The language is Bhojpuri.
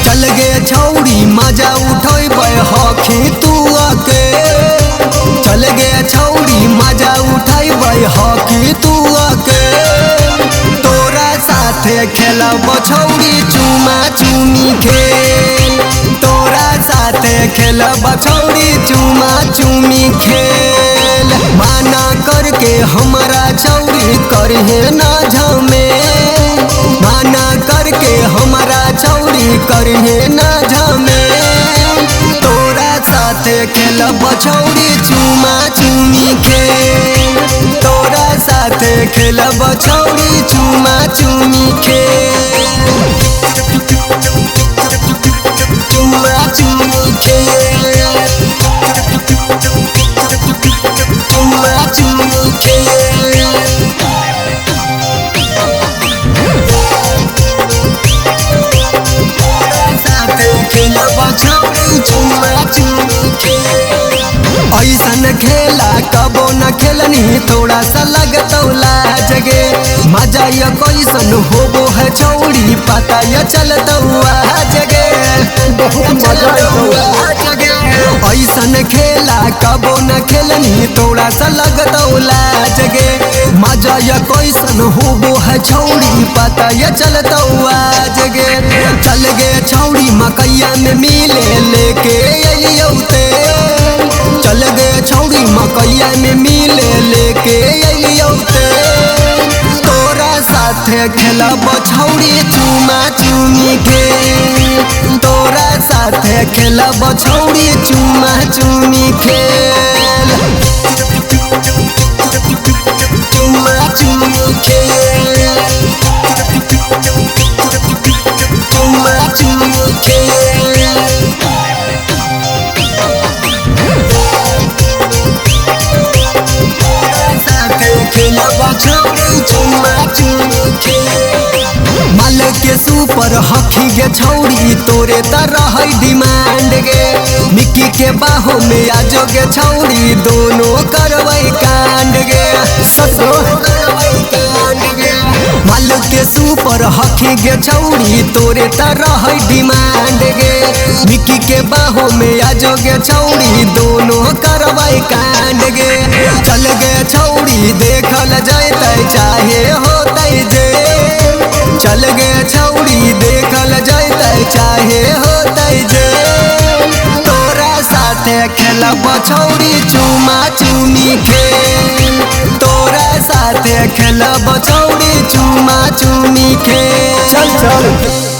चल गे छौड़ी मजा उठेबे हखी तू के। चल गे छौड़ी मजा उठेबे हखी तू के। तोरा साथे खेलब छौड़ी चुमा चुमी खेल। तोरा साथे खेलब छौड़ी चुमा चुमी खेल। माना करके हमरा छौड़ी करहे ना झमेल। माना करके हमरा छौड़ी करहे ना झमेल। तोरा साथे खेलब छौड़ी चुमा चुमी खेल। तोरा साथे खेलब छौड़ी चुमा चुमी खेल। चुमा चुमी खेल। चुमा चुमी खेल। ऐसन खेला कबो न खेलनी थोड़ा सा लगतौ लाज गे। मजा या कैसन होबो है छौड़ी पता या चलतौ आज गे। बहुत मजा ऐसन खेला कबो न खेलनी थोड़ा सा लगतौ लाज गे। मजा या कैसन होबो है छौड़ी पता या चलतौ आज गे। चल गे छौड़ी मकैया में मिले लेके अइयौ तेल। चल गे छौड़ी मकैया में मिले लेके अइयौ तेल। तोरा साथे खेलब छौड़ी चुमा चुमी खेल। तोरा साथे खेलब छौड़ी चुमा चुमी खेल। चुमा चुमी खेल। चुमा चुमी खेल। माल के सुपर हखी गे छौड़ी तोरे तरह डिमांड गे। मिक्की के बाहों में आजो गे छौड़ी दोनों करवै कांड गे। माल के सुपर हखी गे छौड़ी तोरे तरह डिमांड गे। मिक्की के बाहों में आजो गे छौड़ी दोनों करवै कांड गे। चल गे छौड़ी देखल जैतै चाहे होतै जे। चल गे छौड़ी देखल जैतै चाहे होतै जे। तोरा साथे खेलब छौड़ी चुमा चुमी खेल। तोरा साथे खेलब छौड़ी चुमा चुमी खेल। चल चल।